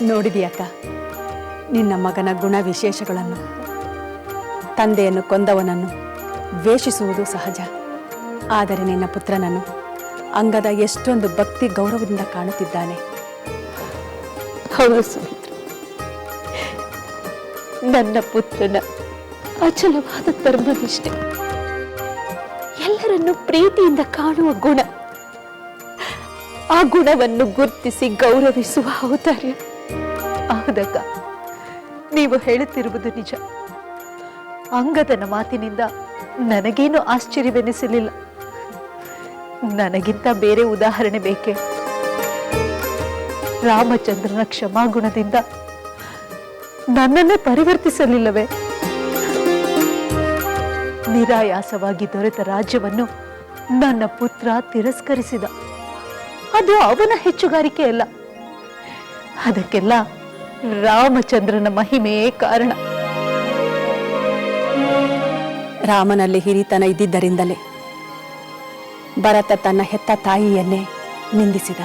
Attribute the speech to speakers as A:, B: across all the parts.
A: ನೋಡಿದೆಯಕ್ಕ, ನಿನ್ನ ಮಗನ ಗುಣ ವಿಶೇಷಗಳನ್ನು. ತಂದೆಯನ್ನು ಕೊಂದವನನ್ನು ದ್ವೇಷಿಸುವುದು ಸಹಜ. ಆದರೆ ನಿನ್ನ ಪುತ್ರನನ್ನು ಅಂಗದ ಎಷ್ಟೊಂದು ಭಕ್ತಿ ಗೌರವದಿಂದ ಕಾಣುತ್ತಿದ್ದಾನೆ.
B: ಹೌದು ಸುಮಿತ್ರ, ನನ್ನ ಪುತ್ರನ ಅಚಲವಾದ ಧರ್ಮನಿಷ್ಠೆ, ಎಲ್ಲರನ್ನು ಪ್ರೀತಿಯಿಂದ ಕಾಣುವ ಗುಣ, ಆ ಗುಣವನ್ನು ಗುರುತಿಸಿ ಗೌರವಿಸುವ ಔದಾರ್ಯ. ಹೌದಕ್ಕ, ನೀವು ಹೇಳುತ್ತಿರುವುದು ನಿಜ. ಅಂಗದನ ಮಾತಿನಿಂದ ನನಗೇನು ಆಶ್ಚರ್ಯವೆನಿಸಲಿಲ್ಲ. ನನಗಿಂತ ಬೇರೆ ಉದಾಹರಣೆ ಬೇಕೆ? ರಾಮಚಂದ್ರನ ಕ್ಷಮಾಗುಣದಿಂದ ನನ್ನನ್ನೇ ಪರಿವರ್ತಿಸಲಿಲ್ಲವೇ? ನಿರಾಯಾಸವಾಗಿ ದೊರೆತ ರಾಜ್ಯವನ್ನು ನನ್ನ ಪುತ್ರ ತಿರಸ್ಕರಿಸಿದ. ಅದು ಅವನ ಹೆಚ್ಚುಗಾರಿಕೆ ಅಲ್ಲ, ಅದಕ್ಕೆಲ್ಲ ರಾಮಚಂದ್ರನ ಮಹಿಮೆಯೇ ಕಾರಣ.
A: ರಾಮನಲ್ಲಿ ಹಿರಿತನ ಇದ್ದಿದ್ದರಿಂದಲೇ ಭರತ ತನ್ನ ಹೆತ್ತ ತಾಯಿಯನ್ನೇ ನಿಂದಿಸಿದ.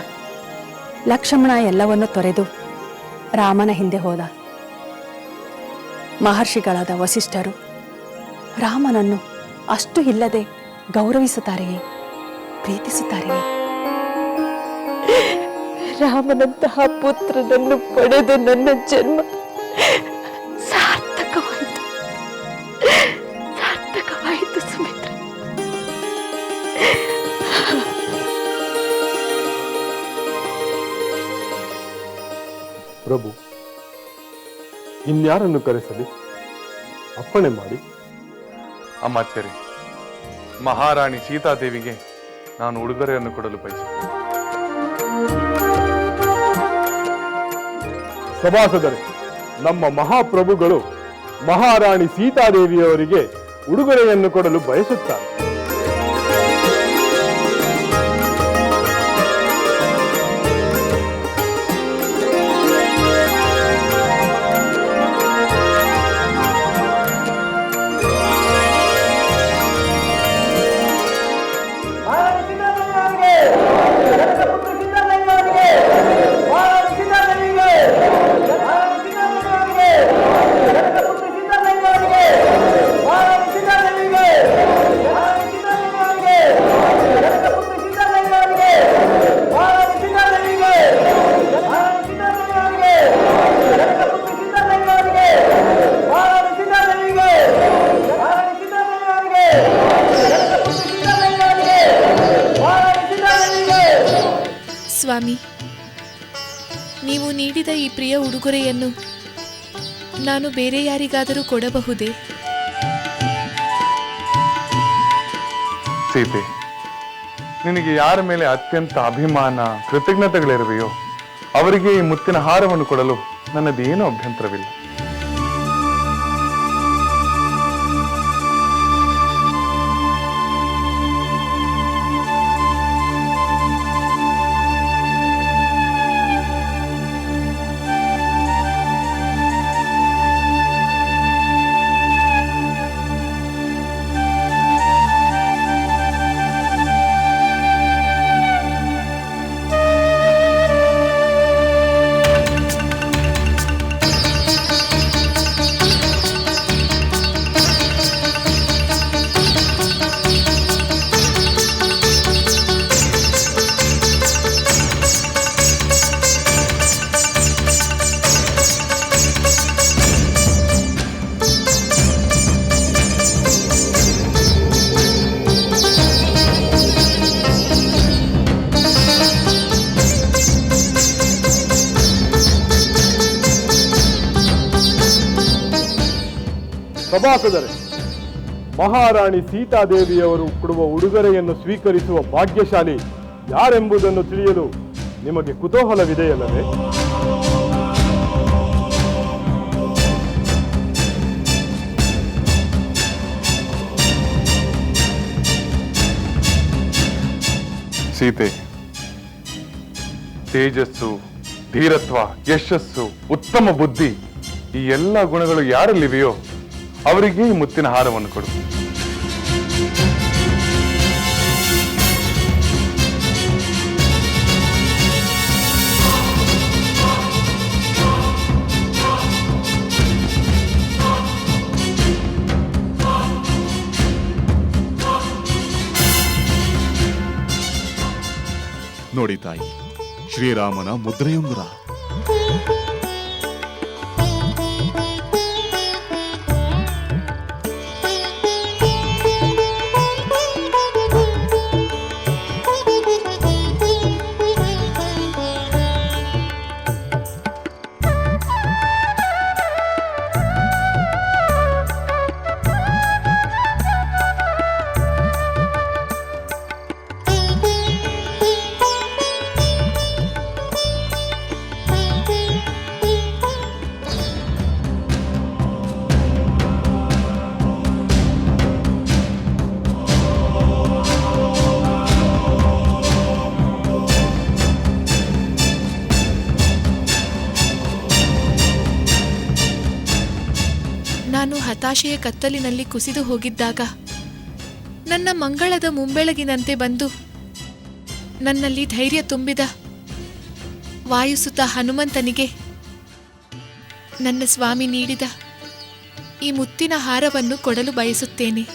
A: ಲಕ್ಷ್ಮಣ ಎಲ್ಲವನ್ನೂ ತೊರೆದು ರಾಮನ ಹಿಂದೆ ಹೋದ. ಮಹರ್ಷಿಗಳಾದ ವಸಿಷ್ಠರು ರಾಮನನ್ನು ಅಷ್ಟು ಇಲ್ಲದೆ ಗೌರವಿಸುತ್ತಾರೆಯೇ, ಪ್ರೀತಿಸುತ್ತಾರೆಯೇ?
B: ರಾಮನಂತಹ ಪುತ್ರನನ್ನು ಪಡೆದು ನನ್ನ ಜನ್ಮ ಸಾರ್ಥಕವಾಯಿತು, ಸಾರ್ಥಕವಾಯಿತು ಸುಮಿತ್ರ.
C: ಪ್ರಭು, ಇನ್ಯಾರನ್ನು ಕರೆಸಲಿ? ಅಪ್ಪಣೆ ಮಾಡಿ.
D: ಅಮಾತ್ಯರೇ, ಮಹಾರಾಣಿ ಸೀತಾದೇವಿಗೆ ನಾನು ಉಡುಗೊರೆಯನ್ನು ಕೊಡಲು ಬಯಸುತ್ತೇನೆ.
C: ಸಭಾಸದರೇ, ನಮ್ಮ ಮಹಾಪ್ರಭುಗಳು ಮಹಾರಾಣಿ ಸೀತಾದೇವಿಯವರಿಗೆ ಉಡುಗೊರೆಯನ್ನು ಕೊಡಲು ಬಯಸುತ್ತಾರೆ.
E: ಸ್ವಾಮಿ, ನೀವು ನೀಡಿದ ಈ ಪ್ರಿಯ ಉಡುಗೊರೆಯನ್ನು ನಾನು ಬೇರೆ ಯಾರಿಗಾದರೂ ಕೊಡಬಹುದೇ?
D: ಸೀತೆ, ನಿನಗೆ ಯಾರ ಮೇಲೆ ಅತ್ಯಂತ ಅಭಿಮಾನ, ಕೃತಜ್ಞತೆಗಳಿರುವೆಯೋ ಅವರಿಗೆ ಈ ಮುತ್ತಿನ ಹಾರವನ್ನು ಕೊಡಲು ನನ್ನದೇನೂ ಅಭ್ಯಂತರವಿಲ್ಲ.
C: ಸಭಾಸದರೇ, ಮಹಾರಾಣಿ ಸೀತಾದೇವಿಯವರು ಕೊಡುವ ಉಡುಗೊರೆಯನ್ನು ಸ್ವೀಕರಿಸುವ ಭಾಗ್ಯಶಾಲಿ ಯಾರೆಂಬುದನ್ನು ತಿಳಿಯಲು ನಿಮಗೆ ಕುತೂಹಲವಿದೆಯಲ್ಲವೇ?
D: ಸೀತೆ, ತೇಜಸ್ಸು, ಧೀರತ್ವ, ಯಶಸ್ಸು, ಉತ್ತಮ ಬುದ್ಧಿ, ಈ ಎಲ್ಲ ಗುಣಗಳು ಯಾರಲ್ಲಿವೆಯೋ ಅವರಿಗೆ ಈ ಮುತ್ತಿನ ಹಾರವನ್ನು ಕೊಡು.
F: ನೋಡಿ ತಾಯಿ, ಶ್ರೀರಾಮನ ಮುದ್ರೆಯುಂಗುರ.
E: ನಾನು ಹತಾಶೆಯ ಕತ್ತಲಿನಲ್ಲಿ ಕುಸಿದು ಹೋಗಿದ್ದಾಗ ನನ್ನ ಮಂಗಳದ ಮುಂಬೆಳಗಿನಂತೆ ಬಂದು ನನ್ನಲ್ಲಿ ಧೈರ್ಯ ತುಂಬಿದ ವಾಯುಸುತ ಹನುಮಂತನಿಗೆ ನನ್ನ ಸ್ವಾಮಿ ನೀಡಿದ ಈ ಮುತ್ತಿನ ಹಾರವನ್ನು ಕೊಡಲು ಬಯಸುತ್ತೇನೆ.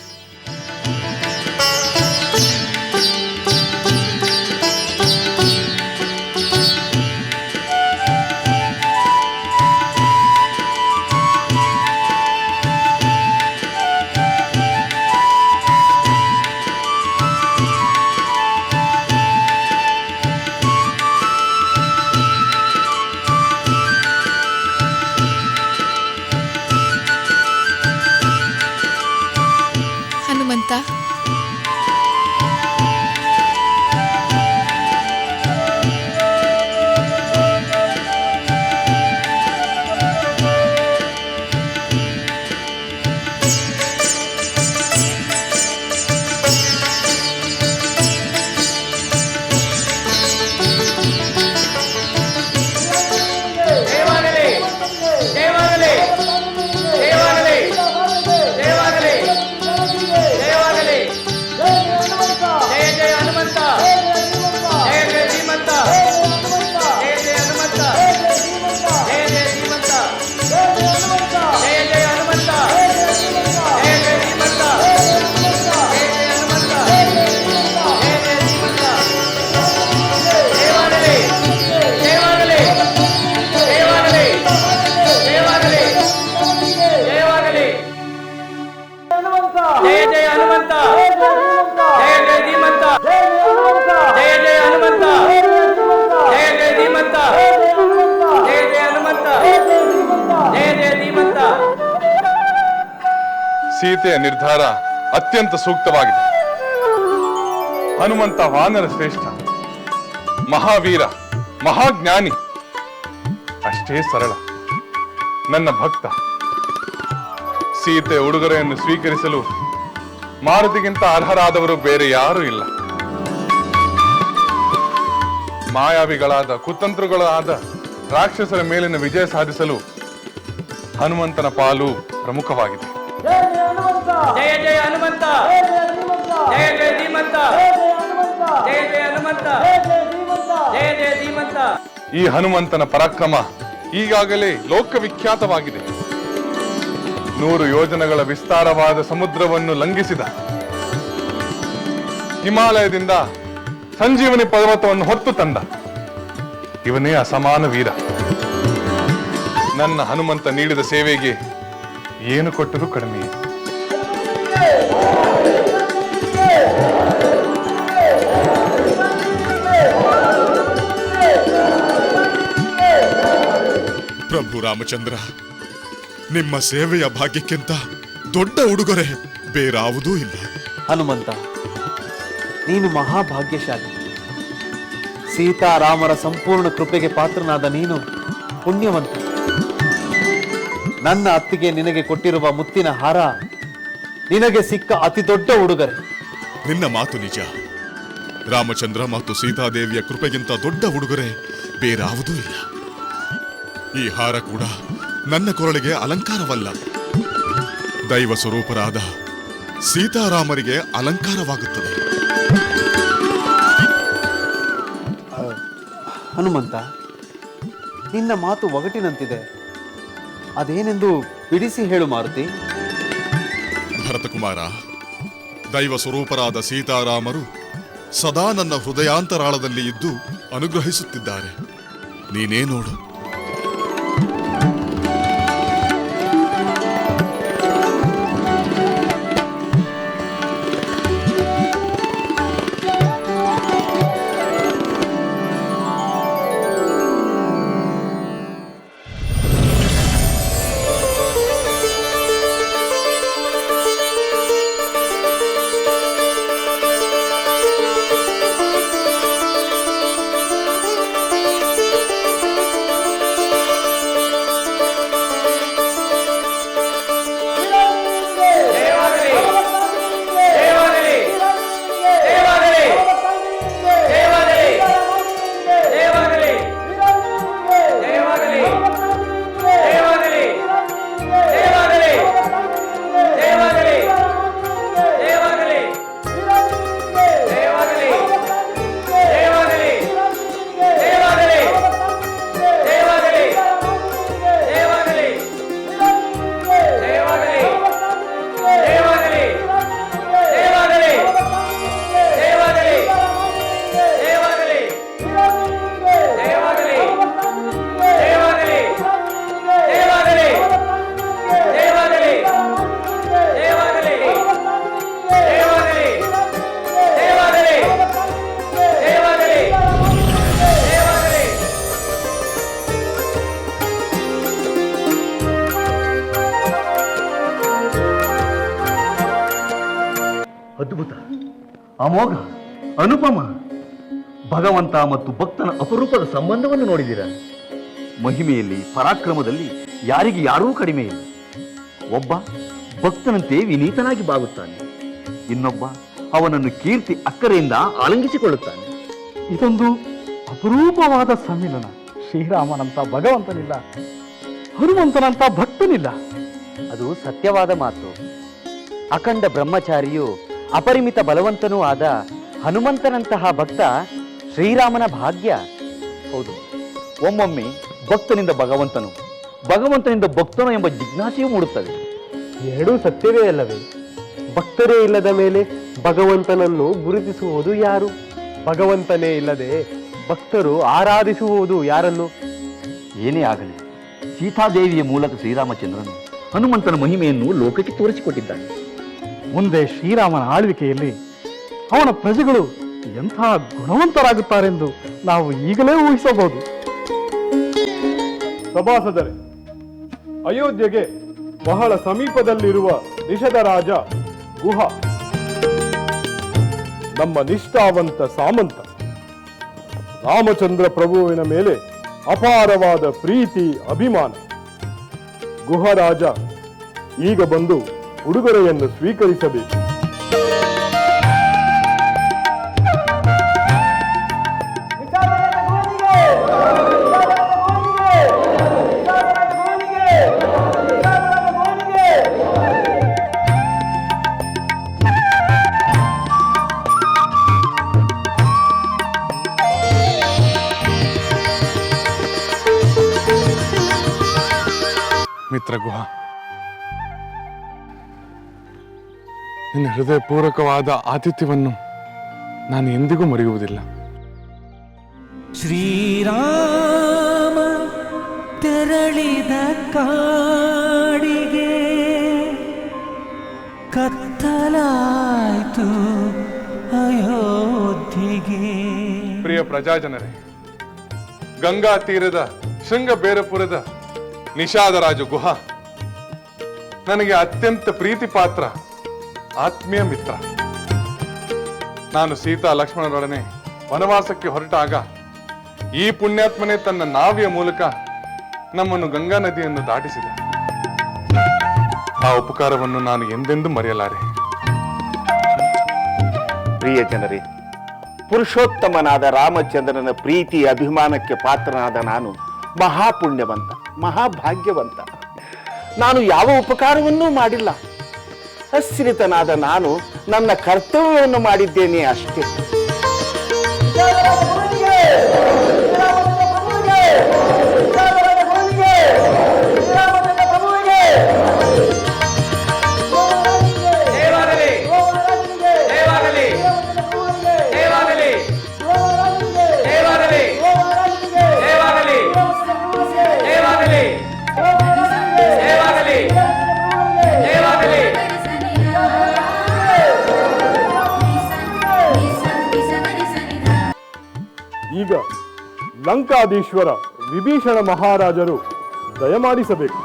E: ಹನುಮಂತ,
D: ಸೀತೆಯ ನಿರ್ಧಾರ ಅತ್ಯಂತ ಸೂಕ್ತವಾಗಿದೆ. ಹನುಮಂತ ವಾನರ ಶ್ರೇಷ್ಠ, ಮಹಾವೀರ, ಮಹಾಜ್ಞಾನಿ, ಅಷ್ಟೇ ಸರಳ, ನನ್ನ ಭಕ್ತ. ಸೀತೆಯ ಉಡುಗೊರೆಯನ್ನು ಸ್ವೀಕರಿಸಲು ಮಾರುತಿಗಿಂತ ಅರ್ಹರಾದವರು ಬೇರೆ ಯಾರೂ ಇಲ್ಲ. ಮಾಯಾವಿಗಳಾದ ಕುತಂತ್ರಗಳಾದ ರಾಕ್ಷಸರ ಮೇಲಿನ ವಿಜಯ ಸಾಧಿಸಲು ಹನುಮಂತನ ಪಾಲು ಪ್ರಮುಖವಾಗಿದೆ.
G: ಜಯ ಜಯ ಹನುಮಂತ, ಜಯ ಜಯ ಧೀಮಂತ, ಜಯ ಜಯ ಹನುಮಂತ, ಜಯ ಜಯ ಧೀಮಂತ.
D: ಈ ಹನುಮಂತನ ಪರಾಕ್ರಮ ಈಗಾಗಲೇ ಲೋಕವಿಖ್ಯಾತವಾಗಿದೆ. 100 ಯೋಜನಗಳ ವಿಸ್ತಾರವಾದ ಸಮುದ್ರವನ್ನು ಲಂಘಿಸಿದ, ಹಿಮಾಲಯದಿಂದ ಸಂಜೀವನಿ ಪರ್ವತವನ್ನು ಹೊತ್ತು ತಂದ ಇವನೇ ಅಸಮಾನ ವೀರ. ನನ್ನ ಹನುಮಂತ ನೀಡಿದ ಸೇವೆಗೆ ಏನು ಕೊಟ್ಟರೂ ಕಡಿಮೆ.
F: ಪ್ರಭು ರಾಮಚಂದ್ರ, ನಿಮ್ಮ ಸೇವೆಯ ಭಾಗ್ಯಕ್ಕಿಂತ ದೊಡ್ಡ ಉಡುಗೊರೆ ಬೇರಾವುದೂ ಇಲ್ಲ.
H: ಹನುಮಂತ, ನೀನು ಮಹಾಭಾಗ್ಯಶಾಲಿ. ಸೀತಾರಾಮರ ಸಂಪೂರ್ಣ ಕೃಪೆಗೆ ಪಾತ್ರನಾದ ನೀನು ಪುಣ್ಯವಂತ. ನನ್ನ ಅತ್ತಿಗೆ ನಿನಗೆ ಕೊಟ್ಟಿರುವ ಮುತ್ತಿನ ಹಾರ ನಿನಗೆ ಸಿಕ್ಕ ಅತಿ ದೊಡ್ಡ ಉಡುಗೊರೆ.
F: ನಿನ್ನ ಮಾತು ನಿಜ. ರಾಮಚಂದ್ರ ಮತ್ತು ಸೀತಾದೇವಿಯ ಕೃಪೆಗಿಂತ ದೊಡ್ಡ ಉಡುಗೊರೆ ಬೇರಾವುದೂ ಇಲ್ಲ. ಈ ಹಾರ ಕೂಡ ನನ್ನ ಕೊರಳಿಗೆ ಅಲಂಕಾರವಲ್ಲ, ದೈವ ಸ್ವರೂಪರಾದ ಸೀತಾರಾಮರಿಗೆ ಅಲಂಕಾರವಾಗುತ್ತದೆ.
H: ಹನುಮಂತ, ನಿನ್ನ ಮಾತು ಒಗಟಿನಂತಿದೆ. ಅದೇನೆಂದು ಬಿಡಿಸಿ ಹೇಳು ಮಾರುತಿ.
F: ಭರತಕುಮಾರ, ದೈವ ಸ್ವರೂಪರಾದ ಸೀತಾರಾಮರು ಸದಾ ನನ್ನ ಹೃದಯಾಂತರಾಳದಲ್ಲಿ ಇದ್ದು ಅನುಗ್ರಹಿಸುತ್ತಿದ್ದಾರೆ. ನೀನೇ ನೋಡು.
H: ಅದ್ಭುತ, ಅಮೋಘ, ಅನುಪಮ. ಭಗವಂತ ಮತ್ತು ಭಕ್ತನ ಅಪರೂಪದ ಸಂಬಂಧವನ್ನು ನೋಡಿದಿರ. ಮಹಿಮೆಯಲ್ಲಿ, ಪರಾಕ್ರಮದಲ್ಲಿ ಯಾರಿಗೆ ಯಾರೂ ಕಡಿಮೆ ಇಲ್ಲ. ಒಬ್ಬ ಭಕ್ತನಂತೆ ವಿನೀತನಾಗಿ ಬಾಗುತ್ತಾನೆ, ಇನ್ನೊಬ್ಬ ಅವನನ್ನು ಕೀರ್ತಿ ಅಕ್ಕರೆಯಿಂದ ಆಲಂಗಿಸಿಕೊಳ್ಳುತ್ತಾನೆ.
I: ಇದೊಂದು ಅಪರೂಪವಾದ ಸಮ್ಮಿಲನ. ಶ್ರೀರಾಮನಂತ ಭಗವಂತನಿಲ್ಲ, ಹನುಮಂತನಂತ ಭಕ್ತನಿಲ್ಲ.
J: ಅದು ಸತ್ಯವಾದ ಮಾತು. ಅಖಂಡ ಬ್ರಹ್ಮಚಾರಿಯು ಅಪರಿಮಿತ ಬಲವಂತನೂ ಆದ ಹನುಮಂತನಂತಹ ಭಕ್ತ ಶ್ರೀರಾಮನ ಭಾಗ್ಯ.
H: ಹೌದು, ಒಮ್ಮೊಮ್ಮೆ ಭಕ್ತನಿಂದ ಭಗವಂತನು, ಭಗವಂತನಿಂದ ಭಕ್ತನು ಎಂಬ ಜಿಜ್ಞಾಸೆಯೂ ಮೂಡುತ್ತದೆ.
I: ಎರಡೂ ಸತ್ಯವೇ ಅಲ್ಲವೇ? ಭಕ್ತರೇ ಇಲ್ಲದ ಮೇಲೆ ಭಗವಂತನನ್ನು ಗುರುತಿಸುವುದು ಯಾರು? ಭಗವಂತನೇ ಇಲ್ಲದೆ ಭಕ್ತರು ಆರಾಧಿಸುವುದು ಯಾರನ್ನು?
H: ಏನೇ ಆಗಲಿ, ಸೀತಾದೇವಿಯ ಮೂಲಕ ಶ್ರೀರಾಮಚಂದ್ರನು ಹನುಮಂತನ ಮಹಿಮೆಯನ್ನು ಲೋಕಕ್ಕೆ ತೋರಿಸಿಕೊಟ್ಟಿದ್ದಾನೆ.
I: ಮುಂದೆ ಶ್ರೀರಾಮನ ಆಳ್ವಿಕೆಯಲ್ಲಿ ಅವನ ಪ್ರಜೆಗಳು ಎಂಥ ಗುಣವಂತರಾಗುತ್ತಾರೆಂದು ನಾವು ಈಗಲೇ ಊಹಿಸಬಹುದು.
C: ಸಭಾಸದರೇ, ಅಯೋಧ್ಯೆಗೆ ಬಹಳ ಸಮೀಪದಲ್ಲಿರುವ ನಿಷಧ ರಾಜ ಗುಹ ನಮ್ಮ ನಿಷ್ಠಾವಂತ ಸಾಮಂತ. ರಾಮಚಂದ್ರ ಪ್ರಭುವಿನ ಮೇಲೆ ಅಪಾರವಾದ ಪ್ರೀತಿ ಅಭಿಮಾನ. ಗುಹರಾಜ ಈಗ ಬಂದು ಉಡುಗೊರೆಯನ್ನು ಸ್ವೀಕರಿಸಬೇಕು.
D: ಮಿತ್ರ ಗುಹ, ನಿನ್ನ ಹೃದಯಪೂರ್ವಕವಾದ ಆತಿಥ್ಯವನ್ನು ನಾನು ಎಂದಿಗೂ ಮರೆಯುವುದಿಲ್ಲ.
K: ಶ್ರೀರಾಮ ತೆರಳಿದ ಕಾಡಿಗೆ ಕತ್ತಲಾಯ್ತು ಅಯೋಧ್ಯೆಗೆ.
D: ಪ್ರಿಯ ಪ್ರಜಾಜನರೇ, ಗಂಗಾ ತೀರದ ಶೃಂಗಬೇರಪುರದ ನಿಷಾದರಾಜ ಗುಹ ನನಗೆ ಅತ್ಯಂತ ಪ್ರೀತಿ ಪಾತ್ರ, ಆತ್ಮೀಯ ಮಿತ್ರ. ನಾನು ಸೀತಾ ಲಕ್ಷ್ಮಣರೊಡನೆ ವನವಾಸಕ್ಕೆ ಹೊರಟಾಗ ಈ ಪುಣ್ಯಾತ್ಮನೇ ತನ್ನ ನಾವಿಯ ಮೂಲಕ ನಮ್ಮನ್ನು ಗಂಗಾ ನದಿಯನ್ನು ದಾಟಿಸಿದ. ಆ ಉಪಕಾರವನ್ನು ನಾನು ಎಂದೆಂದೂ ಮರೆಯಲಾರೆ.
L: ಪ್ರಿಯ ಜನರೇ, ಪುರುಷೋತ್ತಮನಾದ ರಾಮಚಂದ್ರನ ಪ್ರೀತಿ ಅಭಿಮಾನಕ್ಕೆ ಪಾತ್ರನಾದ ನಾನು ಮಹಾಪುಣ್ಯವಂತ, ಮಹಾಭಾಗ್ಯವಂತ. ನಾನು ಯಾವ ಉಪಕಾರವನ್ನೂ ಮಾಡಿಲ್ಲ. ಆಶ್ರಿತನಾದ ನಾನು ನನ್ನ ಕರ್ತವ್ಯವನ್ನು ಮಾಡಿದ್ದೇನೆ ಅಷ್ಟೇ.
G: ದೇವಾಗಲಿ
C: ಲಂಕಾಧೀಶ್ವರ ವಿಭೀಷಣ ಮಹಾರಾಜರು ದಯಮಾಡಿಸಬೇಕು.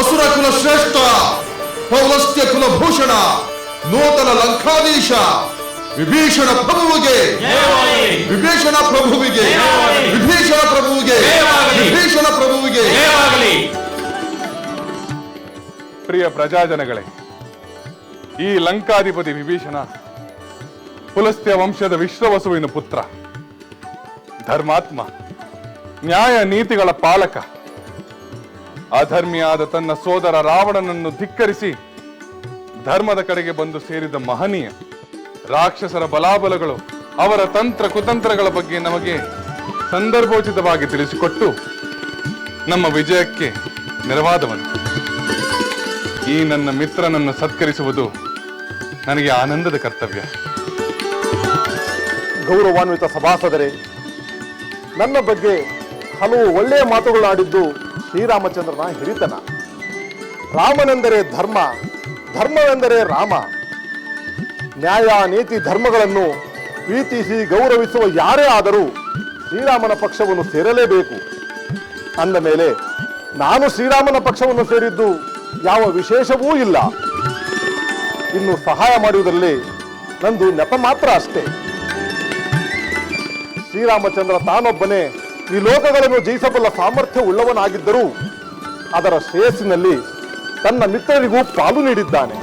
F: ಅಸುರ ಕುಲ ಶ್ರೇಷ್ಠ ಪೌಲಸ್ತ್ಯ ಕುಲಭೂಷಣ ನೂತನ ಲಂಕಾಧೀಶ ವಿಭೀಷಣ ಪ್ರಭುವಿಗೆ ವಿಭೀಷಣ ಪ್ರಭುವಿಗೆ ವಿಭೀಷಣ ಪ್ರಭುವಿಗೆ ವಿಭೀಷಣ ಪ್ರಭುವಿಗೆ.
D: ಪ್ರಿಯ ಪ್ರಜಾಜನಗಳೇ, ಈ ಲಂಕಾಧಿಪತಿ ವಿಭೀಷಣ ಪುಲಸ್ತ್ಯ ವಂಶದ ವಿಶ್ವವಸುವಿನ ಪುತ್ರ, ಧರ್ಮಾತ್ಮ, ನ್ಯಾಯ ನೀತಿಗಳ ಪಾಲಕ. ಅಧರ್ಮಿಯಾದ ತನ್ನ ಸೋದರ ರಾವಣನನ್ನು ಧಿಕ್ಕರಿಸಿ ಧರ್ಮದ ಕಡೆಗೆ ಬಂದು ಸೇರಿದ ಮಹನೀಯ. ರಾಕ್ಷಸರ ಬಲಾಬಲಗಳು, ಅವರ ತಂತ್ರ ಕುತಂತ್ರಗಳ ಬಗ್ಗೆ ನಮಗೆ ಸಂದರ್ಭೋಚಿತವಾಗಿ ತಿಳಿಸಿಕೊಟ್ಟು ನಮ್ಮ ವಿಜಯಕ್ಕೆ ನೆರವಾದವನು. ಈ ನನ್ನ ಮಿತ್ರನನ್ನು ಸತ್ಕರಿಸುವುದು ನನಗೆ ಆನಂದದ ಕರ್ತವ್ಯ.
C: ಗೌರವಾನ್ವಿತ ಸಭಾಸದರೇ, ನನ್ನ ಬಗ್ಗೆ ಹಲವು ಒಳ್ಳೆಯ ಮಾತುಗಳಾಡಿದ್ದು ಶ್ರೀರಾಮಚಂದ್ರನ ಹಿರಿತನ. ರಾಮನೆಂದರೆ ಧರ್ಮ, ಧರ್ಮವೆಂದರೆ ರಾಮ. ನ್ಯಾಯ ನೀತಿ ಧರ್ಮಗಳನ್ನು ಪ್ರೀತಿಸಿ ಗೌರವಿಸುವ ಯಾರೇ ಆದರೂ ಶ್ರೀರಾಮನ ಪಕ್ಷವನ್ನು ಸೇರಲೇಬೇಕು. ಅಂದ ಮೇಲೆ ನಾನು ಶ್ರೀರಾಮನ ಪಕ್ಷವನ್ನು ಸೇರಿದ್ದು ಯಾವ ವಿಶೇಷವೂ ಇಲ್ಲ. ಇನ್ನು ಸಹಾಯ ಮಾಡುವುದರಲ್ಲಿ ನಂದು ನೆಪ ಮಾತ್ರ ಅಷ್ಟೇ. ಶ್ರೀರಾಮಚಂದ್ರ ತಾನೊಬ್ಬನೇ ಈ ಲೋಕಗಳನ್ನು ಜಯಿಸಬಲ್ಲ ಸಾಮರ್ಥ್ಯ ಉಳ್ಳವನಾಗಿದ್ದರೂ ಅದರ ಶ್ರೇಯಸ್ಸಿನಲ್ಲಿ ತನ್ನ ಮಿತ್ರರಿಗೂ ಪಾಲು ನೀಡಿದ್ದಾನೆ.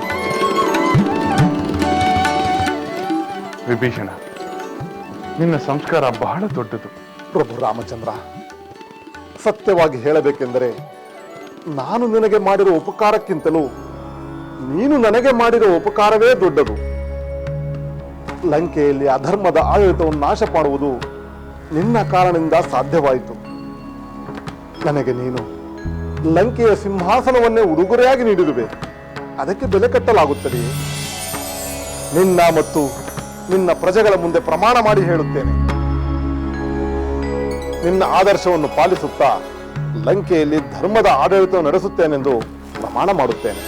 D: ವಿಭೀಷಣ, ನಿನ್ನ ಸಂಸ್ಕಾರ ಬಹಳ ದೊಡ್ಡದು.
C: ಪ್ರಭು ರಾಮಚಂದ್ರ, ಸತ್ಯವಾಗಿ ಹೇಳಬೇಕೆಂದರೆ ನಾನು ನಿನಗೆ ಮಾಡಿರುವ ಉಪಕಾರಕ್ಕಿಂತಲೂ ನೀನು ನನಗೆ ಮಾಡಿರುವ ಉಪಕಾರವೇ ದೊಡ್ಡದು. ಲಂಕೆಯಲ್ಲಿ ಅಧರ್ಮದ ಆಡಳಿತವನ್ನು ನಾಶ ಮಾಡುವುದು ನಿನ್ನ ಕಾರಣದಿಂದ ಸಾಧ್ಯವಾಯಿತು. ನನಗೆ ನೀನು ಲಂಕೆಯ ಸಿಂಹಾಸನವನ್ನೇ ಉಡುಗೊರೆಯಾಗಿ ನೀಡಿರುವೆ. ಅದಕ್ಕೆ ಬೆಲೆ ಕಟ್ಟಲಾಗುತ್ತದೆ. ನಿನ್ನ ಮತ್ತು ನಿನ್ನ ಪ್ರಜೆಗಳ ಮುಂದೆ ಪ್ರಮಾಣ ಮಾಡಿ ಹೇಳುತ್ತೇನೆ, ನಿನ್ನ ಆದರ್ಶವನ್ನು ಪಾಲಿಸುತ್ತಾ ಲಂಕೆಯಲ್ಲಿ ಧರ್ಮದ ಆಡಳಿತ ನಡೆಸುತ್ತೇನೆಂದು ಪ್ರಮಾಣ ಮಾಡುತ್ತೇನೆ.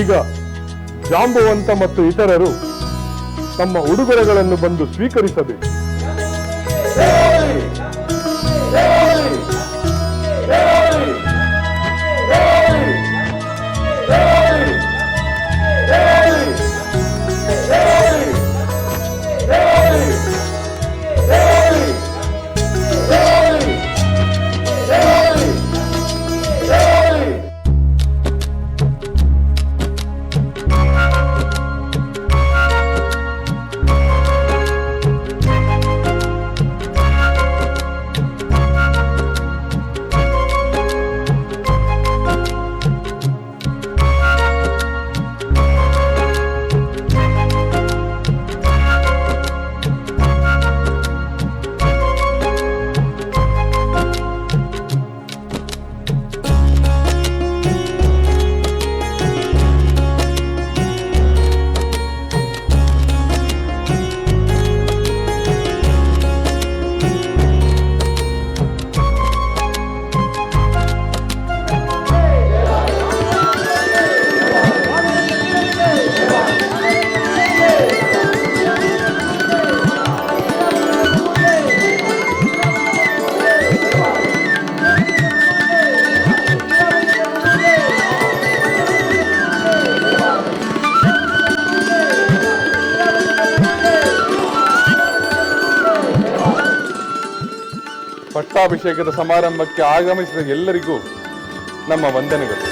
C: ಈಗ ಜಾಂಬವಂತ ಮತ್ತು ಇತರರು ತಮ್ಮ ಉಡುಗೊರೆಗಳನ್ನು ಬಂದು ಸ್ವೀಕರಿಸಬೇಕು.
D: ಪಟ್ಟಾಭಿಷೇಕದ ಸಮಾರಂಭಕ್ಕೆ ಆಗಮಿಸಿದ ಎಲ್ಲರಿಗೂ ನಮ್ಮ ವಂದನೆಗಳು.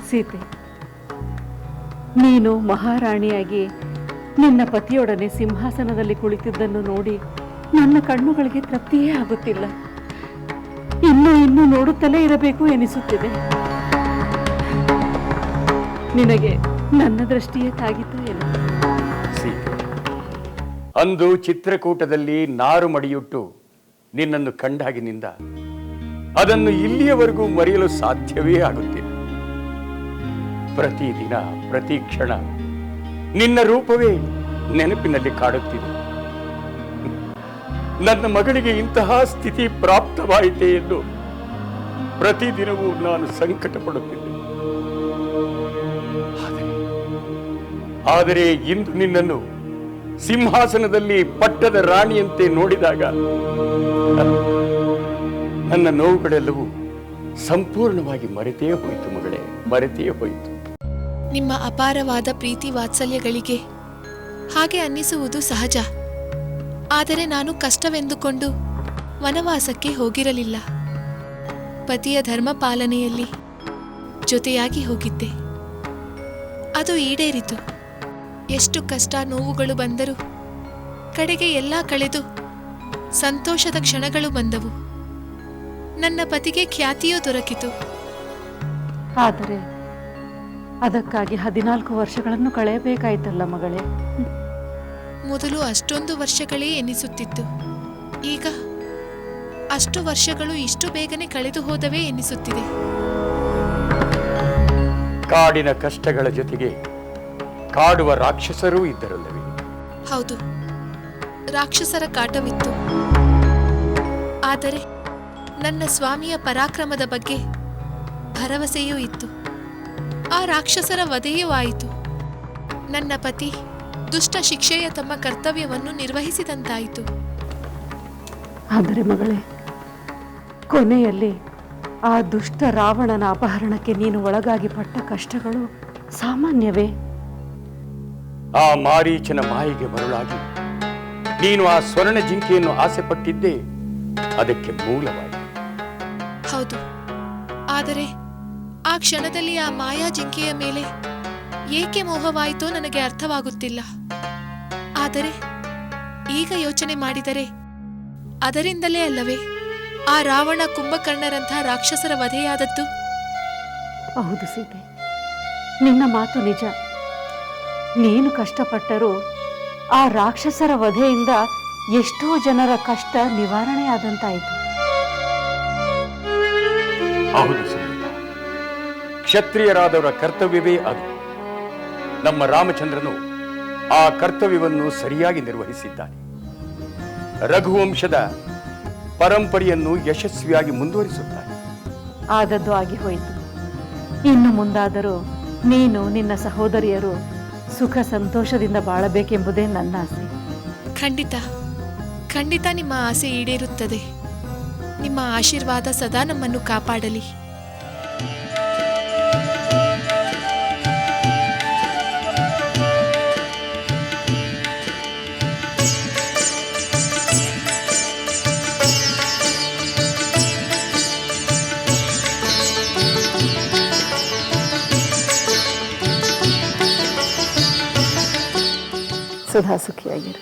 B: ಸೀತೆ, ನೀನು ಮಹಾರಾಣಿಯಾಗಿ ನಿನ್ನ ಪತಿಯೊಡನೆ ಸಿಂಹಾಸನದಲ್ಲಿ ಕುಳಿತಿದ್ದನ್ನು ನೋಡಿ ನನ್ನ ಕಣ್ಣುಗಳಿಗೆ ತೃಪ್ತಿಯೇ ಆಗುತ್ತಿಲ್ಲ. ಇನ್ನೂ ನೋಡುತ್ತಲೇ ಇರಬೇಕು ಎನಿಸುತ್ತಿದೆ. ನಿನಗೆ ನನ್ನ ದೃಷ್ಟಿಯೇ ತಾಗಿತ್ತು ಏನು?
M: ಅಂದು ಚಿತ್ರಕೂಟದಲ್ಲಿ ನಾರು ಮಡಿಯುಟ್ಟು ನಿನ್ನನ್ನು ಕಂಡಾಗಿನಿಂದ ಅದನ್ನು ಇಲ್ಲಿಯವರೆಗೂ ಮರೆಯಲು ಸಾಧ್ಯವೇ ಆಗುತ್ತಿಲ್ಲ. ಪ್ರತಿದಿನ ಪ್ರತಿ ಕ್ಷಣ ನಿನ್ನ ರೂಪವೇ ನೆನಪಿನಲ್ಲಿ ಕಾಡುತ್ತಿದೆ. ನನ್ನ ಮಗಳಿಗೆ ಇಂತಹ ಸ್ಥಿತಿ ಪ್ರಾಪ್ತವಾಯಿತೆ ಎಂದು ಪ್ರತಿದಿನವೂ ನಾನು ಸಂಕಟ ಪಡುತ್ತಿದ್ದೆ. ಆದರೆ ಇಂದು ನಿನ್ನನ್ನು ಸಿಂಹಾಸನದಲ್ಲಿ ಪಟ್ಟದ ರಾಣಿಯಂತೆ ನೋಡಿದಾಗ ನನ್ನ ನೋವುಗಳೆಲ್ಲವೂ ಸಂಪೂರ್ಣವಾಗಿ ಮರೆತೇ ಹೋಯಿತು ಮಗಳೇ, ಮರೆತೇ ಹೋಯಿತು.
E: ನಿಮ್ಮ ಅಪಾರವಾದ ಪ್ರೀತಿ ವಾತ್ಸಲ್ಯಗಳಿಗೆ ಹಾಗೆ ಅನ್ನಿಸುವುದು ಸಹಜ. ಆದರೆ ನಾನು ಕಷ್ಟವೆಂದುಕೊಂಡು ವನವಾಸಕ್ಕೆ ಹೋಗಿರಲಿಲ್ಲ. ಪತಿಯ ಧರ್ಮ ಪಾಲನೆಯಲ್ಲಿ ಜೊತೆಯಾಗಿ ಹೋಗಿದ್ದೆ. ಅದು ಈಡೇರಿತು. ಎಷ್ಟು ಕಷ್ಟ ನೋವುಗಳು ಬಂದರೂ ಕಡೆಗೆ ಎಲ್ಲ ಕಳೆದು ಸಂತೋಷದ ಕ್ಷಣಗಳು ಬಂದವು. ನನ್ನ ಪತಿಗೆ ಖ್ಯಾತಿಯೂ ದೊರಕಿತು.
B: ಆದರೆ ಅದಕ್ಕಾಗಿ 14 ವರ್ಷಗಳನ್ನು ಕಳೆಯಬೇಕಾಯ್ತಲ್ಲ ಮಗಳೇ.
E: ಮೊದಲು ಅಷ್ಟೊಂದು ವರ್ಷಗಳೇ ಎನಿಸುತ್ತಿತ್ತು. ಈಗ ಅಷ್ಟು ವರ್ಷಗಳು ಇಷ್ಟು ಬೇಗನೆ ಕಳೆದು ಹೋದವೇ ಎನಿಸುತ್ತಿದೆ.
M: ಕಾಡಿನ ಕಷ್ಟಗಳ ಜೊತೆಗೆ ಕಾಡುವ ರಾಕ್ಷಸರೂ ಇದ್ದರಲ್ಲವೇ?
E: ಹೌದು, ರಾಕ್ಷಸರ ಕಾಟವಿತ್ತು. ಆದರೆ ನನ್ನ ಸ್ವಾಮಿಯ ಪರಾಕ್ರಮದ ಬಗ್ಗೆ ಭರವಸೆಯೂ ಇತ್ತು. ಆ ರಾಕ್ಷಸರ ವಧೆಯೂ ಆಯಿತು. ನನ್ನ ಪತಿ ದುಷ್ಟ ಶಿಕ್ಷೆಯ ತಮ್ಮ ಕರ್ತವ್ಯವನ್ನು ನಿರ್ವಹಿಸಿದಂತಾಯಿತು.
B: ಆದರೆ ಮಗಳೇ, ಕೊನೆಯಲ್ಲಿ ಆ ದುಷ್ಟ ರಾವಣನ ಅಪಹರಣಕ್ಕೆ ನೀನು ಒಳಗಾಗಿ ಪಟ್ಟ ಕಷ್ಟಗಳು ಸಾಮಾನ್ಯವೇ?
M: ಆ ಮಾರೀಚನ ಮಾಯಿಗೆ ಮರುಳಾಗಿ ನೀನು ಆ ಸ್ವರ್ಣ ಜಿಂಕೆಯನ್ನು ಆಸೆ ಪಟ್ಟಿದ್ದೇ ಅದಕ್ಕೆ ಮೂಲವಾಗಿ.
E: ಹೌದು, ಆದರೆ ಆ ಕ್ಷಣದಲ್ಲಿ ಆ ಮಾಯಾ ಜಿಂಕೆಯ ಮೇಲೆ ಏಕೆ ಮೋಹವಾಯಿತೋ ನನಗೆ ಅರ್ಥವಾಗುತ್ತಿಲ್ಲ. ಆದರೆ ಈಗ ಯೋಚನೆ ಮಾಡಿದರೆ ಅದರಿಂದಲೇ ಅಲ್ಲವೇ ಆ ರಾವಣ ಕುಂಭಕರ್ಣರಂಥ ರಾಕ್ಷಸರ ವಧೆಯಾದದ್ದು?
B: ಹೌದು ಸೀತೆ, ನಿನ್ನ ಮಾತು ನಿಜ. ನೀನು ಕಷ್ಟಪಟ್ಟರೂ ಆ ರಾಕ್ಷಸರ ವಧೆಯಿಂದ ಎಷ್ಟೋ ಜನರ ಕಷ್ಟ ನಿವಾರಣೆಯಾದಂತಾಯಿತು.
M: ಹೌದು, ಕ್ಷತ್ರಿಯರಾದವರ ಕರ್ತವ್ಯವೇ ಅದು. ನಮ್ಮ ರಾಮಚಂದ್ರನು ಆ ಕರ್ತವ್ಯವನ್ನು ಸರಿಯಾಗಿ ನಿರ್ವಹಿಸಿದ್ದಾನೆ. ರಘುವಂಶದ ಪರಂಪರೆಯನ್ನು ಯಶಸ್ವಿಯಾಗಿ ಮುಂದುವರಿಸುತ್ತಾನೆ.
B: ಆದದ್ದು ಆಗಿ ಹೋಯಿತು. ಇನ್ನು ಮುಂದಾದರೂ ನೀನು ನಿನ್ನ ಸಹೋದರಿಯರು ಸುಖ ಸಂತೋಷದಿಂದ ಬಾಳಬೇಕೆಂಬುದೇ ನನ್ನ ಆಸೆ.
E: ಖಂಡಿತ ಖಂಡಿತ ನಿಮ್ಮ ಆಸೆ ಈಡೇರುತ್ತದೆ. ನಿಮ್ಮ ಆಶೀರ್ವಾದ ಸದಾ ನಮ್ಮನ್ನು ಕಾಪಾಡಲಿ.
A: ಸದಾ ಸುಖಿಯಾಗಿರು.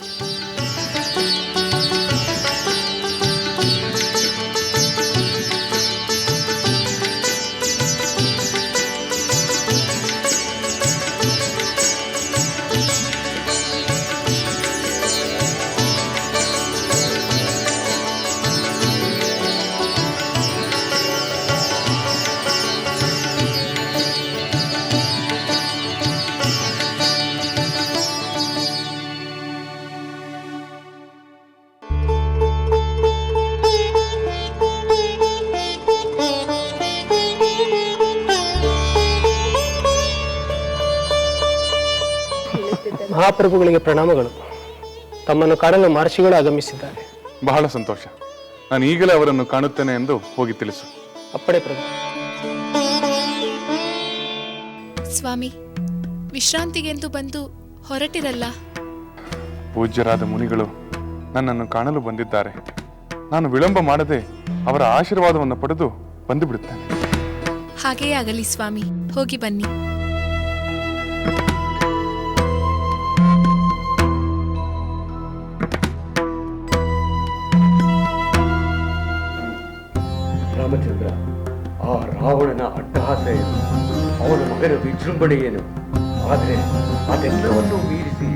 G: ಮಹಾಪ್ರಭುಗಳಿಗೆ ಪ್ರಣಾಮಗಳು. ತಮ್ಮನ್ನು ಕಾಣಲು ಮಹರ್ಷಿಗಳು ಆಗಮಿಸಿದ್ದಾರೆ.
D: ಬಹಳ ಸಂತೋಷ. ನಾನು ಈಗಲೇ ಅವರನ್ನು ಕಾಣುತ್ತೇನೆ ಎಂದು ಹೋಗಿ ತಿಳಿಸು.
G: ಅಪ್ಪಣೆ ಪ್ರಭು.
E: ಸ್ವಾಮಿ, ವಿಶ್ರಾಂತಿಗೆಂದು ಬಂದು ಹೊರಟಿರಲ್ಲ?
D: ಪೂಜ್ಯರಾದ ಮುನಿಗಳು ನನ್ನನ್ನು ಕಾಣಲು ಬಂದಿದ್ದಾರೆ. ನಾನು ವಿಳಂಬ ಮಾಡದೆ ಅವರ ಆಶೀರ್ವಾದವನ್ನು ಪಡೆದು ಬಂದು ಬಿಡುತ್ತೇನೆ.
E: ಹಾಗೆಯೇ ಆಗಲಿ ಸ್ವಾಮಿ, ಹೋಗಿ ಬನ್ನಿ.
M: ರಾಮಚಂದ್ರ, ಆ ರಾವಣನ ಅಟ್ಟಹಾಸ ಏನು, ಅವನ ಮಗನ ವಿಜೃಂಭಣೆ ಏನು, ಆದರೆ ಅದೆಲ್ಲವನ್ನೂ ಮೀರಿಸಿ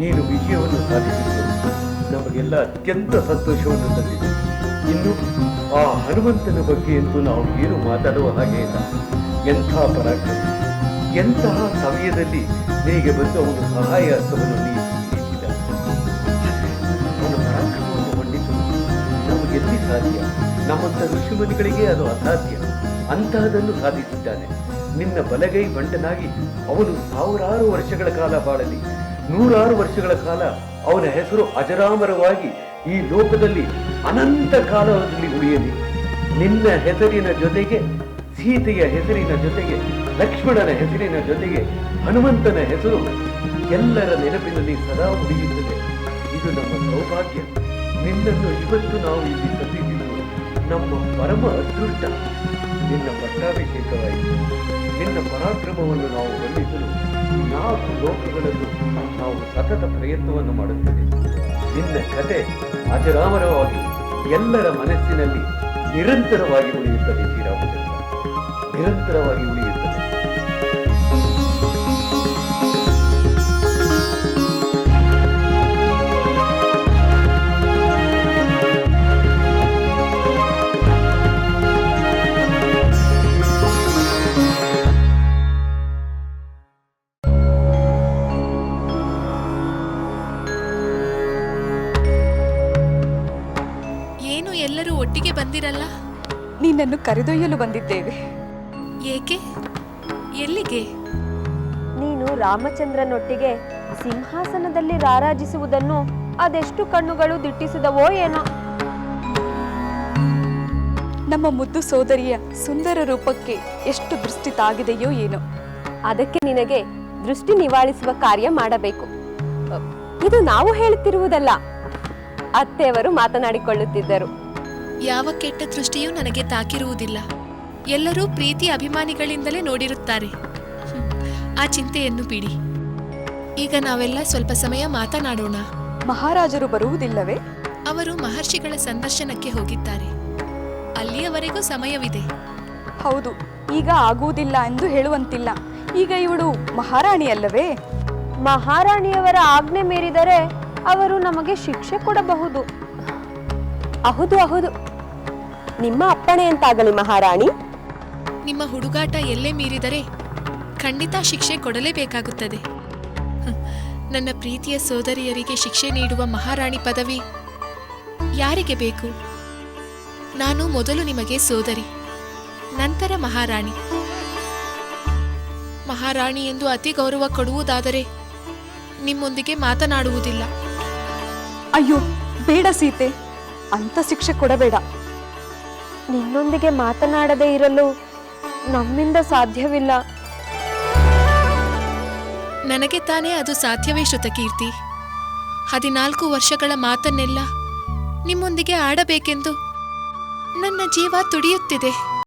M: ನೀನು ವಿಜಯವನ್ನು ಸಾಧಿಸಿದ್ದು ನಮಗೆಲ್ಲ ಅತ್ಯಂತ ಸಂತೋಷವನ್ನು ತಂದಿದೆ. ಇನ್ನು ಆ ಹನುಮಂತನ ಬಗ್ಗೆ ಎಂದು ನಾವು ಏನು ಮಾತಾಡುವ ಹಾಗೆ ಇಲ್ಲ. ಎಂಥ ಪರಾಕ್ರಮ! ಎಂತಹ ಸಮಯದಲ್ಲಿ ನಿನಗೆ ಬಂದು ಅವನು ಸಹಾಯ ಹಸ್ತವನ್ನು ನೀಡಿದ. ಅವನ ಪರಾಕ್ರಮವನ್ನು ವರ್ಣಿಸಲು ನಮಗೆಲ್ಲಿ ಸಾಧ್ಯ? ನಮ್ಮಂಥ ಋಷಿಮುನಿಗಳಿಗೆ ಅದು ಅಸಾಧ್ಯ. ಅಂತಹದನ್ನು ಸಾಧಿಸಿದ್ದಾನೆ. ನಿನ್ನ ಬಲಗೈ ಬಂಟನಾಗಿ ಅವನು 1000 ವರ್ಷಗಳ ಕಾಲ ಬಾಳಲಿ, 100 ವರ್ಷಗಳ ಕಾಲ ಅವನ ಹೆಸರು ಅಜರಾಮರವಾಗಿ ಈ ಲೋಕದಲ್ಲಿ ಅನಂತ ಕಾಲದಲ್ಲಿ ಉಳಿಯಲಿ. ನಿನ್ನ ಹೆಸರಿನ ಜೊತೆಗೆ ಸೀತೆಯ ಹೆಸರಿನ ಜೊತೆಗೆ ಲಕ್ಷ್ಮಣನ ಹೆಸರಿನ ಜೊತೆಗೆ ಹನುಮಂತನ ಹೆಸರು ಎಲ್ಲರ ನೆನಪಿನಲ್ಲಿ ಸದಾ ಉಳಿಯುತ್ತದೆ. ಇದು ನಮ್ಮ ಸೌಭಾಗ್ಯ. ನಿನ್ನನ್ನು ಇವತ್ತು ನಾವು ಇಲ್ಲಿ ಸಲ್ಲಿಸಿರುವುದು ನಮ್ಮ ಪರಮ ಅದೃಷ್ಟ. ನಿನ್ನ ಪಟ್ಟಾಭಿಷೇಕವಾಯಿತು. ನಿನ್ನ ಪರಾಕ್ರಮವನ್ನು ನಾವು ವರ್ಣಿಸಲು 4 ಲೋಕಗಳಲ್ಲೂ ನಾವು ಸತತ ಪ್ರಯತ್ನವನ್ನು ಮಾಡುತ್ತೇವೆ. ನಿನ್ನ ಕತೆ ಅಜರಾಮರವಾಗಿ ಎಲ್ಲರ ಮನಸ್ಸಿನಲ್ಲಿ ನಿರಂತರವಾಗಿ ಉಳಿಯುತ್ತದೆ. ಶ್ರೀರಾಮಚಂದ್ರ, ನಿರಂತರವಾಗಿ ಉಳಿಯುತ್ತದೆ.
E: ಏನು ಎಲ್ಲರೂ ಒಟ್ಟಿಗೆ ಬಂದಿರಲ್ಲ?
B: ನಿನ್ನನ್ನು ಕರೆದೊಯ್ಯಲು ಬಂದಿದ್ದೇವೆ.
E: ಏಕೆ? ಎಲ್ಲಿಗೆ?
N: ನೀನು ರಾಮಚಂದ್ರನೊಟ್ಟಿಗೆ ಸಿಂಹಾಸನದಲ್ಲಿ ರಾರಾಜಿಸುವುದನ್ನು ಅದೆಷ್ಟು ಕಣ್ಣುಗಳು ದಿಟ್ಟಿಸಿದವೋ ಏನೋ.
B: ನಮ್ಮ ಮುದ್ದು ಸೋದರಿಯ ಸುಂದರ ರೂಪಕ್ಕೆ ಎಷ್ಟು ದೃಷ್ಟಿ ತಾಗಿದೆಯೋ ಏನೋ.
N: ಅದಕ್ಕೆ ನಿನಗೆ ದೃಷ್ಟಿ ನಿವಾಳಿಸುವ ಕಾರ್ಯ ಮಾಡಬೇಕು. ಇದು ನಾವು ಹೇಳುತ್ತಿರುವುದಲ್ಲ, ಅತ್ತೆಯವರು ಮಾತನಾಡಿಕೊಳ್ಳುತ್ತಿದ್ದರು.
E: ಯಾವ ಕೆಟ್ಟ ದೃಷ್ಟಿಯೂ ನನಗೆ ತಾಕಿರುವುದಿಲ್ಲ. ಎಲ್ಲರೂ ಪ್ರೀತಿ ಅಭಿಮಾನಿಗಳಿಂದಲೇ ನೋಡಿರುತ್ತಾರೆ. ಆ ಚಿಂತೆಯನ್ನು ಬಿಡಿ. ಈಗ ನಾವೆಲ್ಲ ಸ್ವಲ್ಪ ಸಮಯ ಮಾತನಾಡೋಣ.
B: ಮಹಾರಾಜರು ಬರುವುದಿಲ್ಲವೇ?
E: ಅವರು ಮಹರ್ಷಿಗಳ ಸಂದರ್ಶನಕ್ಕೆ ಹೋಗಿದ್ದಾರೆ. ಅಲ್ಲಿಯವರೆಗೂ ಸಮಯವಿದೆ.
B: ಹೌದು, ಈಗ ಆಗುವುದಿಲ್ಲ ಎಂದು ಹೇಳುವಂತಿಲ್ಲ. ಈಗ ಇವಳು ಮಹಾರಾಣಿ ಅಲ್ಲವೇ?
N: ಮಹಾರಾಣಿಯವರ ಆಜ್ಞೆ ಮೀರಿದರೆ ಅವರು ನಮಗೆ ಶಿಕ್ಷೆ ಕೊಡಬಹುದು. ಹೌದು ಹೌದು, ನಿಮ್ಮ ಅಪ್ಪಣೆ ಅಂತಾಗಲಿ ಮಹಾರಾಣಿ.
E: ನಿಮ್ಮ ಹುಡುಗಾಟ ಎಲ್ಲೇ ಮೀರಿದರೆ ಖಂಡಿತ ಶಿಕ್ಷೆ ಕೊಡಲೇಬೇಕಾಗುತ್ತದೆ. ನನ್ನ ಪ್ರೀತಿಯ ಸೋದರಿಯರಿಗೆ ಶಿಕ್ಷೆ ನೀಡುವ ಮಹಾರಾಣಿ ಪದವಿ ಯಾರಿಗೆ ಬೇಕು? ನಾನು ಮೊದಲು ನಿಮಗೆ ಸೋದರಿ, ನಂತರ ಮಹಾರಾಣಿ. ಮಹಾರಾಣಿ ಎಂದು ಅತಿ ಗೌರವ ಕೊಡುವುದಾದರೆ ನಿಮ್ಮೊಂದಿಗೆ ಮಾತನಾಡುವುದಿಲ್ಲ.
B: ಅಯ್ಯೋ, ಬೇಡ ಸೀತೆ, ಅಂತ ಶಿಕ್ಷೆ ಕೊಡಬೇಡ.
N: ನಿನ್ನೊಂದಿಗೆ ಮಾತನಾಡದೇ ಇರಲು ನಮ್ಮಿಂದ ಸಾಧ್ಯವಿಲ್ಲ.
E: ನನಗೆ ತಾನೇ ಅದು ಸಾಧ್ಯವೇ ಶ್ರುತಕೀರ್ತಿ. 14 ವರ್ಷಗಳ ಮಾತನ್ನೆಲ್ಲ ನಿಮ್ಮೊಂದಿಗೆ ಆಡಬೇಕೆಂದು ನನ್ನ ಜೀವ ತುಡಿಯುತ್ತಿದೆ.